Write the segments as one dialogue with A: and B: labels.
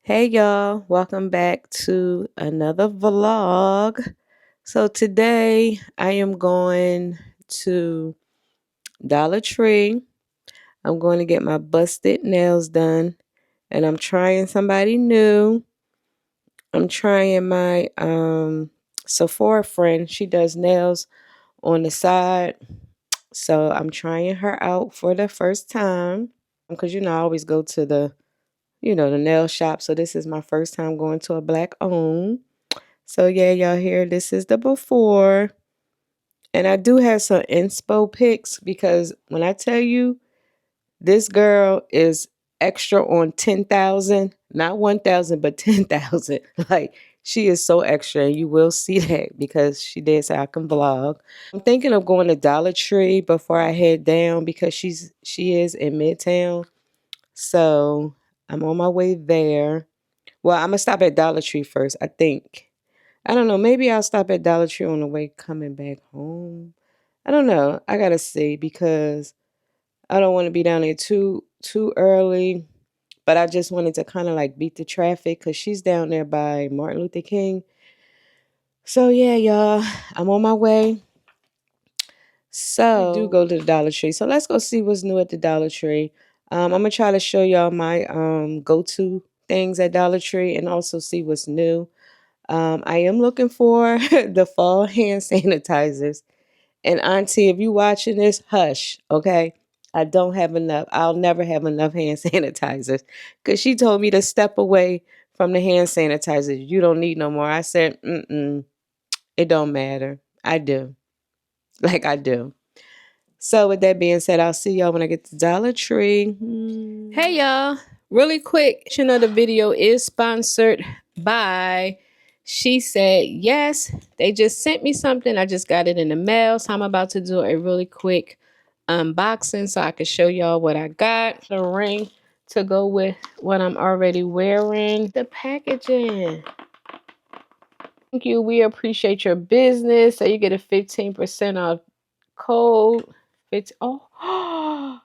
A: Hey y'all, welcome back to another vlog. So today I am going to Dollar Tree. I'm going to get my busted nails done and I'm trying somebody new. I'm trying my Sephora friend. She does nails on the side. So I'm trying her out for the first time because I always go to the nail shop. So this is my first time going to a black owned. So yeah, y'all hear this is the before. And I do have some inspo pics because when I tell you this girl is extra on 10,000, not 1,000, but 10,000. Like she is so extra and you will see that because she did say I can vlog. I'm thinking of going to Dollar Tree before I head down because she is in Midtown. So I'm on my way there. Well, I'm gonna stop at Dollar Tree first, I think. I don't know. Maybe I'll stop at Dollar Tree on the way coming back home. I don't know. I gotta see because I don't want to be down there too early. But I just wanted to kind of like beat the traffic because she's down there by Martin Luther King. So yeah, y'all, I'm on my way. So we do go to the Dollar Tree. So let's go see what's new at the Dollar Tree. I'm gonna try to show y'all my go-to things at Dollar Tree and also see what's new. I am looking for the fall hand sanitizers. And Auntie, if you watching this, hush, okay? I don't have enough. I'll never have enough hand sanitizers. Because she told me to step away from the hand sanitizers. You don't need no more. I said, it don't matter. I do. Like I do. So with that being said, I'll see y'all when I get to Dollar Tree. Hey y'all. Really quick, the video is sponsored by She Said Yes. They just sent me something. I just got it in the mail. So I'm about to do a really quick unboxing so I can show y'all what I got. The ring to go with what I'm already wearing. The packaging. Thank you. We appreciate your business. So you get a 15% off code. Oh, oh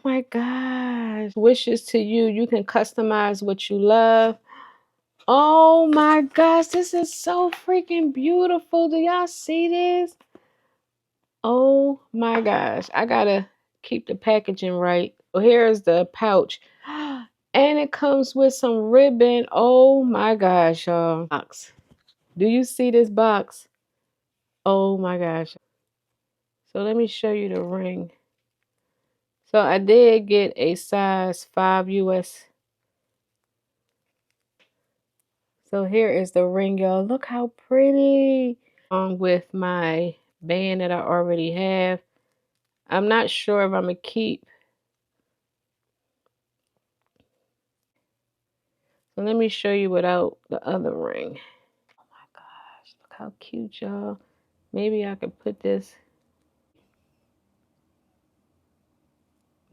A: my gosh. Wishes to you. You can customize what you love. Oh my gosh. This is so freaking beautiful. Do y'all see this? Oh my gosh. I gotta keep the packaging right. Well, here's the pouch. And it comes with some ribbon. Oh my gosh, y'all. Box. Do you see this box? Oh my gosh. So let me show you the ring. So I did get a size 5 US. So here is the ring, y'all. Look how pretty. With my band that I already have. I'm not sure if I'm going to keep. So let me show you without the other ring. Oh my gosh. Look how cute, y'all. Maybe I could put this.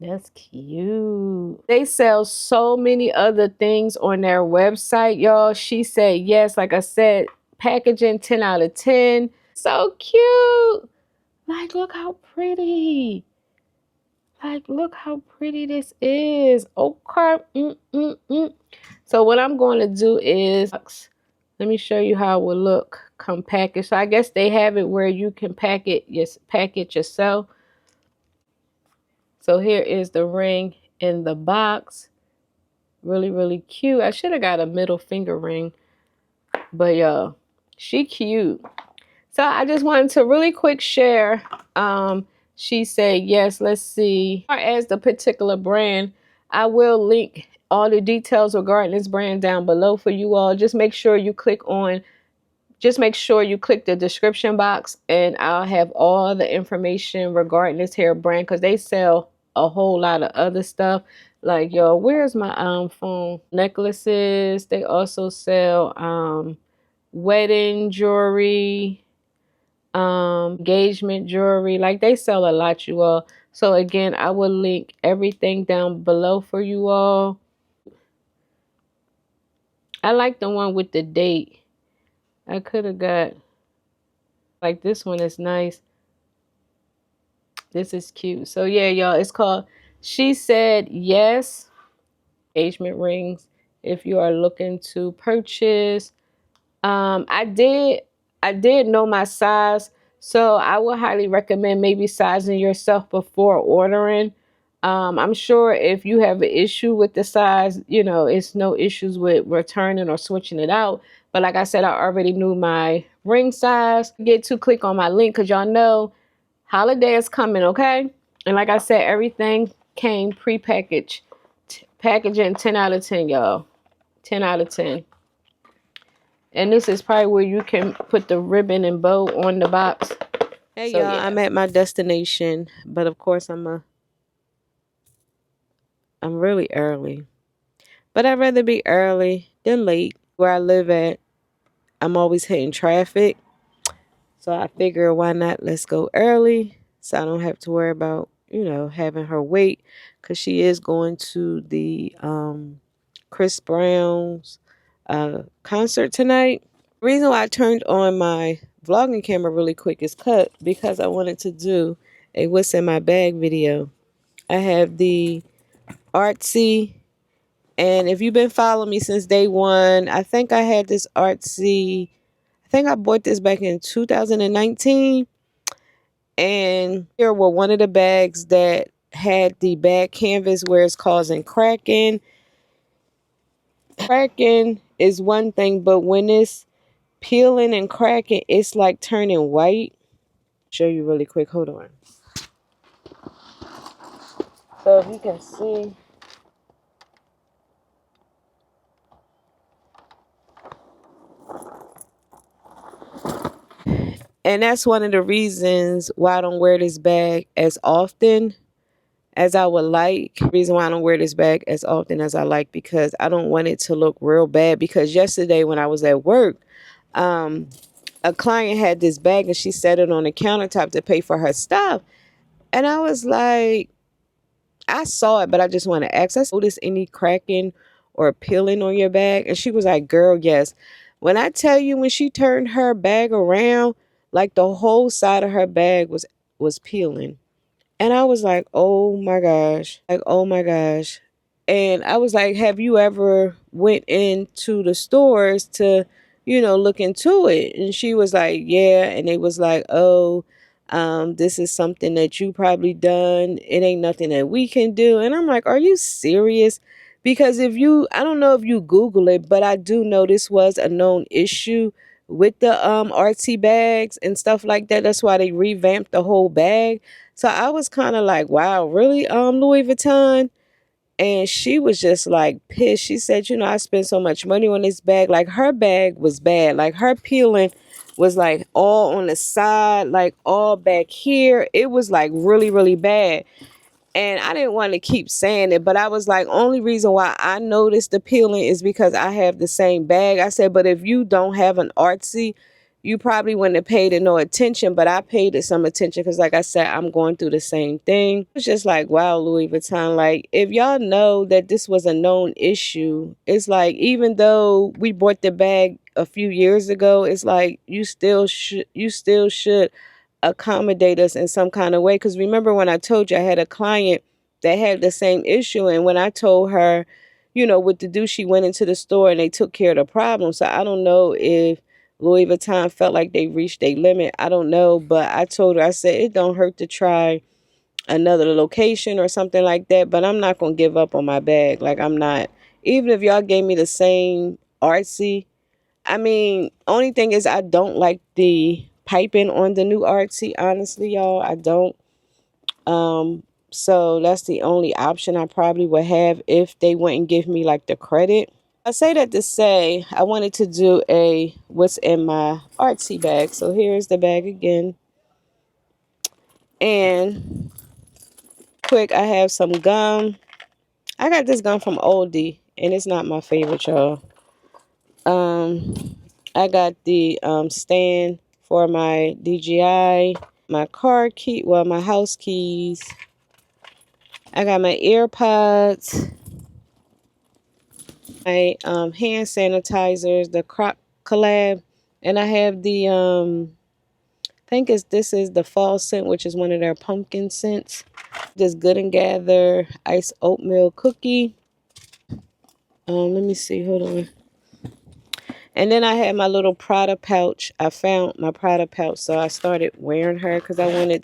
A: That's cute. They sell so many other things on their website, y'all. She Said Yes. Like I said, packaging 10 out of 10. So cute. Like, look how pretty. Like, look how pretty this is. Okay. So what I'm going to do is, let me show you how it will look come packaged. So I guess they have it where you can pack it yourself. So here is the ring in the box. Really, really cute. I should have got a middle finger ring. But y'all, she cute. So I just wanted to really quick share. She Said Yes. Let's see. As far as the particular brand, I will link all the details regarding this brand down below for you all. Just make sure you click the description box and I'll have all the information regarding this hair brand because they sell a whole lot of other stuff. Like, yo, where's my phone? Necklaces. They also sell wedding jewelry, engagement jewelry. Like, they sell a lot, you all. So again, I will link everything down below for you all. I like the one with the date. I could have got, like, this one is nice. This is cute. So yeah, y'all, it's called She said yes, engagement rings if you are looking to purchase. I did know my size, so I would highly recommend maybe sizing yourself before ordering. I'm sure if you have an issue with the size, it's no issues with returning or switching it out. But like I said, I already knew my ring size. Get to click on my link because y'all know holiday is coming, okay? And like I said, everything came prepackaged. Packaging 10 out of 10, y'all. 10 out of 10. And this is probably where you can put the ribbon and bow on the box. Hey, so, y'all, yeah. I'm at my destination, but of course I'm really early. But I'd rather be early than late. Where I live at, I'm always hitting traffic. So I figure why not let's go early so I don't have to worry about, having her wait, because she is going to the Chris Brown's concert tonight. The reason why I turned on my vlogging camera really quick is because I wanted to do a what's in my bag video. I have the artsy, and if you've been following me since day one, I think I had this artsy. I think I bought this back in 2019, and here were one of the bags that had the bag canvas where it's causing cracking. Cracking is one thing, but when it's peeling and cracking, it's like turning white. Show you really quick. Hold on. So if you can see, and that's one of the reasons why I don't wear this bag as often as I would like. The reason why I don't wear this bag as often as I like, because I don't want it to look real bad. Because yesterday when I was at work, a client had this bag and she set it on the countertop to pay for her stuff. And I was like, I saw it, but I just want to ask, I notice any cracking or peeling on your bag? And she was like, girl, yes. When I tell you, when she turned her bag around, like the whole side of her bag was peeling. And I was like, oh my gosh. Like, oh my gosh. And I was like, have you ever went into the stores to, look into it? And she was like, yeah. And they was like, oh, this is something that you probably done. It ain't nothing that we can do. And I'm like, are you serious? Because I don't know if you Google it, but I do know this was a known issue with the artsy bags and stuff like that. That's why they revamped the whole bag. So I was kind of like, wow, really, Louis Vuitton? And she was just like pissed. She said, I spent so much money on this bag. Like, her bag was bad. Like, her peeling was like all on the side, like all back here. It was like really, really bad. And I didn't want to keep saying it, but I was like, only reason why I noticed the peeling is because I have the same bag. I said, but if you don't have an artsy, you probably wouldn't have paid it no attention, but I paid it some attention because, like I said, I'm going through the same thing. It's just like, wow, Louis Vuitton, like, if y'all know that this was a known issue, it's like, even though we bought the bag a few years ago, it's like, you still should accommodate us in some kind of way. Because remember when I told you I had a client that had the same issue, and when I told her, what to do, she went into the store and they took care of the problem. So I don't know if Louis Vuitton felt like they reached their limit. I don't know, but I told her, I said, it don't hurt to try another location or something like that, but I'm not going to give up on my bag. Like, I'm not. Even if y'all gave me the same artsy, I mean, only thing is I don't like the piping on the new artsy, honestly, y'all. I don't. So that's the only option I probably would have if they wouldn't give me like the credit. I say that to say I wanted to do a what's in my artsy bag. So here's the bag again. And quick, I have some gum. I got this gum from Oldie, and it's not my favorite, y'all. I got the stand for my DJI, my car key, well, my house keys. I got my AirPods, my hand sanitizers, the Croc collab, and I have the think this is the fall scent, which is one of their pumpkin scents. This Good and Gather iced oatmeal cookie. Let me see. Hold on. And then I had my little Prada pouch. I found my Prada pouch, so I started wearing her because I wanted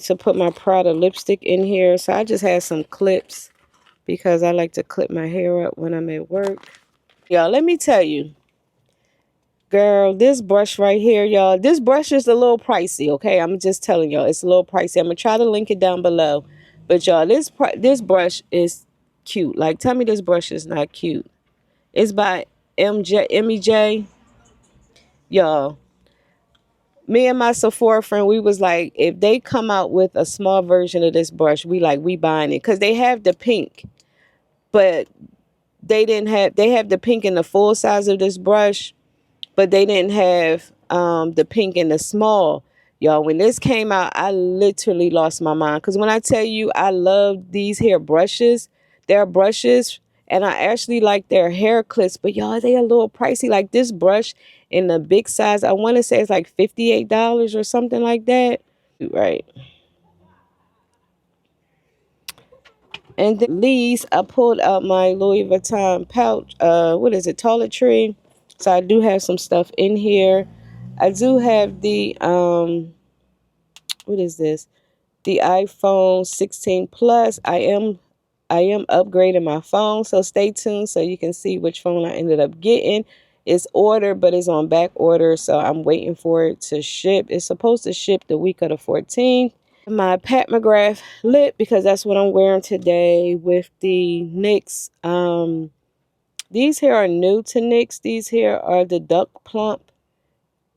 A: to put my Prada lipstick in here. So I just had some clips because I like to clip my hair up when I'm at work. Y'all, let me tell you, girl, this brush right here, y'all, this brush is a little pricey, okay? I'm just telling y'all, it's a little pricey. I'm going to try to link it down below. But y'all, this brush is cute. Like, tell me this brush is not cute. It's by MEJ. Y'all, me and my Sephora friend, we was like, if they come out with a small version of this brush, we buying it. Because they have the pink. But they have the pink in the full size of this brush, but they didn't have the pink in the small. Y'all, when this came out, I literally lost my mind. Because when I tell you I love these hair brushes, they're brushes, and I actually like their hair clips, but y'all, they a little pricey. Like this brush in the big size, I want to say it's like $58 or something like that. Right. And then least, I pulled out my Louis Vuitton pouch. What is it? Toiletry. So I do have some stuff in here. I do have the what is this? The iPhone 16 Plus. I am upgrading my phone, so stay tuned so you can see which phone I ended up getting. It's ordered, but it's on back order, so I'm waiting for it to ship. It's supposed to ship the week of the 14th. My Pat McGrath lip, because that's what I'm wearing today with the NYX. These here are new to NYX. These here are the Duck Plump,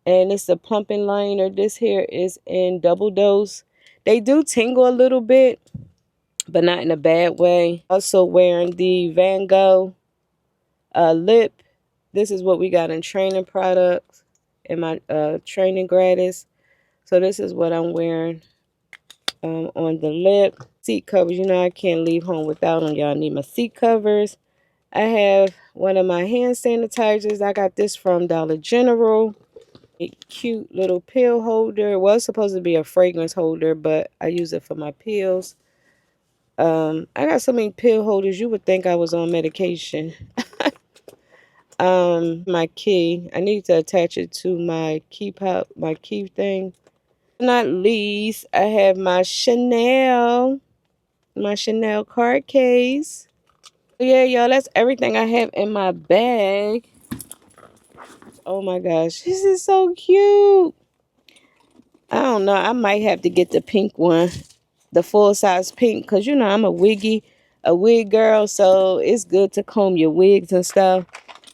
A: and it's the plumping liner. This here is in double dose. They do tingle a little bit, but not in a bad way. Also wearing the Van Gogh lip. This is what we got in training products in my training gratis. So this is what I'm wearing on the lip. Seat covers, you know I can't leave home without them. Y'all need my seat covers. I have one of my hand sanitizers. I got this from Dollar General. A cute little pill holder. Well, it's supposed to be a fragrance holder, but I use it for my pills. I got so many pill holders, you would think I was on medication. My key. I need to attach it to my my key thing. Not least, I have my Chanel card case. Yeah, y'all, that's everything I have in my bag. Oh my gosh, this is so cute. I don't know, I might have to get the pink one, the full size pink, because you know I'm a wig girl, so it's good to comb your wigs and stuff.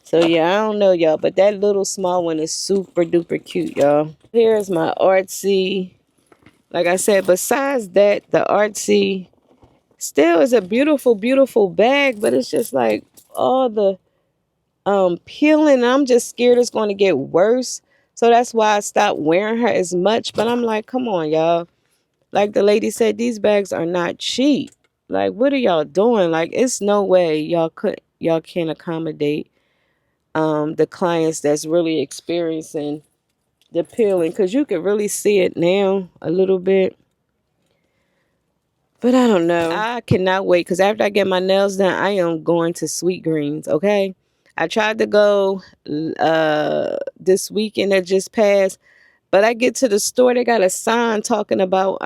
A: So yeah, I don't know, y'all, but that little small one is super duper cute, y'all. Here's my artsy. Like I said, besides that, the artsy still is a beautiful, beautiful bag, but it's just like all the peeling. I'm just scared it's going to get worse. So that's why I stopped wearing her as much. But I'm like, come on, y'all. Like the lady said, these bags are not cheap. Like, what are y'all doing? Like, it's no way y'all can't accommodate the clients that's really experiencing the peeling, because you can really see it now a little bit. But I don't know. I cannot wait, because after I get my nails done, I am going to Sweet Greens, okay? I tried to go this weekend that just passed, but I get to the store, they got a sign talking about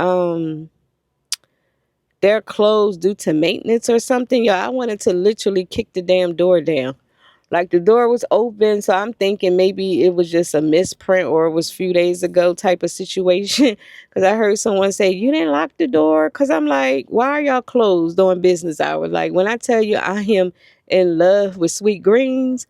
A: they're closed due to maintenance or something. Yo, I wanted to literally kick the damn door down. Like the door was open, so I'm thinking maybe it was just a misprint or it was a few days ago type of situation. Because I heard someone say, you didn't lock the door. Because I'm like, why are y'all closed during business hours? Like when I tell you I am in love with Sweet Greens,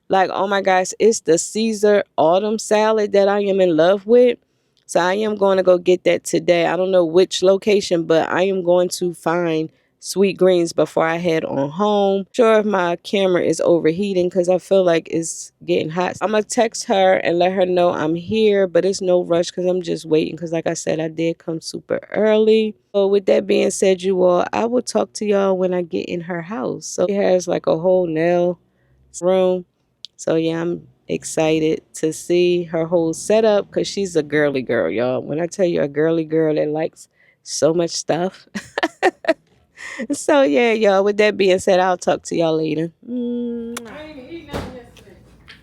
A: like, oh my gosh, it's the Caesar autumn salad that I am in love with. So I am going to go get that today. I don't know which location, but I am going to find Sweet Greens before I head on home. Sure, if my camera is overheating because I feel like it's getting hot. I'm going to text her and let her know I'm here, but it's no rush because I'm just waiting because like I said, I did come super early. So with that being said, you all, I will talk to y'all when I get in her house. So it has like a whole nail room. So yeah, I'm excited to see her whole setup because she's a girly girl, y'all. When I tell you a girly girl that likes so much stuff. So yeah, y'all. With that being said, I'll talk to y'all later.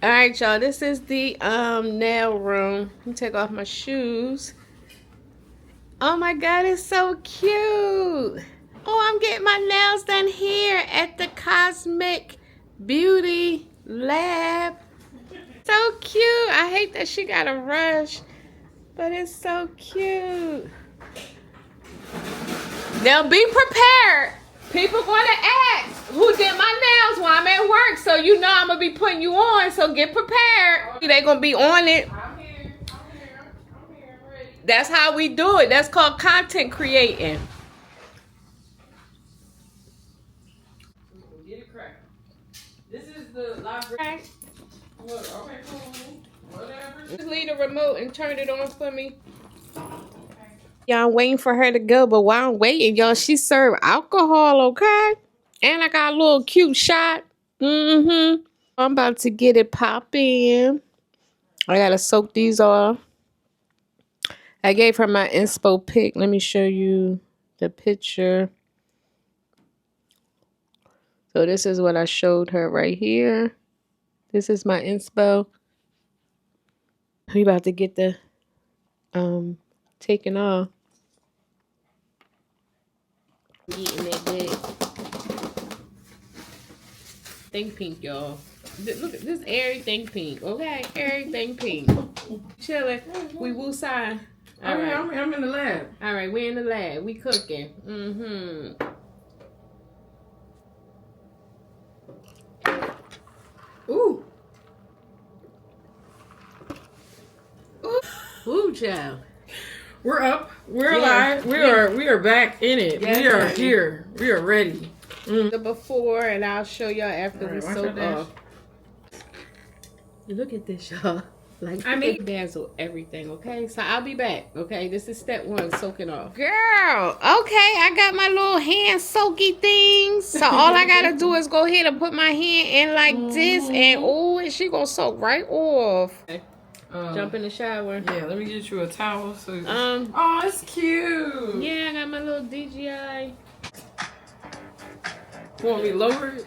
A: All right, y'all. This is the nail room. Let me take off my shoes. Oh my God, it's so cute. Oh, I'm getting my nails done here at the Cosmic Beauty Lab. So cute. I hate that she got a rush, but it's so cute. Now be prepared. People going to ask who did my nails while I'm at work, so you know I'm going to be putting you on, so get prepared. They going to be on it. I'm here. I'm ready. That's how we do it. That's called content creating. Get it cracked. This is the library. Okay, cool. Whatever. Just leave the remote and turn it on for me. Y'all, I'm waiting for her to go, but while I'm waiting, y'all, she served alcohol, okay? And I got a little cute shot. I'm about to get it popping. I gotta soak these off. I gave her my inspo pic. Let me show you the picture. So this is what I showed her right here. This is my inspo. We about to get the taken off. Eating that good. Think pink, y'all. Look at this, everything pink, okay? Everything pink. Chilling. We woo side.
B: All right. I'm in the lab.
A: All right, we're in the lab. We cooking. Ooh. Ooh, child.
B: We're up. We're alive. We are back in it.
A: Yes,
B: we are here. We are ready.
A: The before, and I'll show y'all after we soak off. Look at this, y'all. Like, I mean, dazzle everything, okay? So I'll be back, okay? This is step one, soaking off. Girl, okay, I got my little hand soaky things. So all I gotta do is go ahead and put my hand in like this, and oh, and she gonna soak right off. Okay. Jump in the shower.
B: Yeah, let me get you a towel. So oh, it's cute.
A: Yeah, I got my little DJI.
B: You want me to lower it?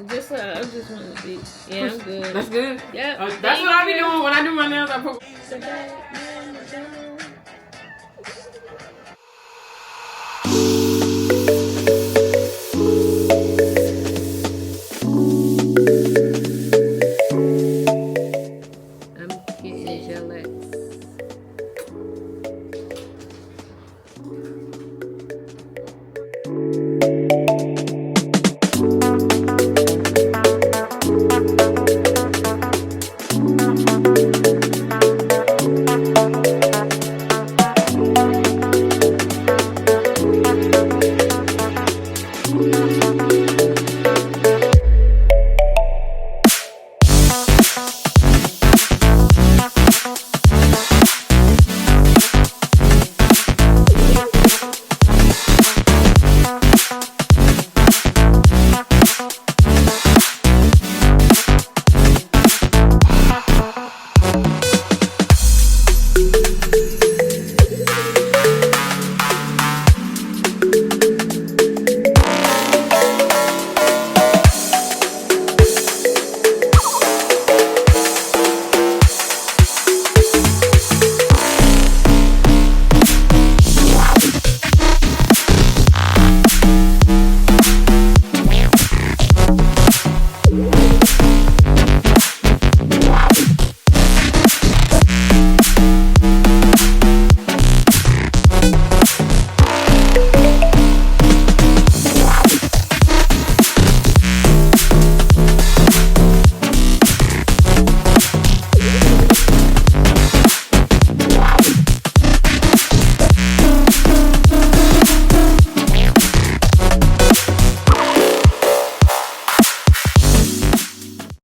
A: Just I just want to see. Yeah, I'm good.
B: That's good?
A: Yeah.
B: That's what I be doing when I do my nails. I put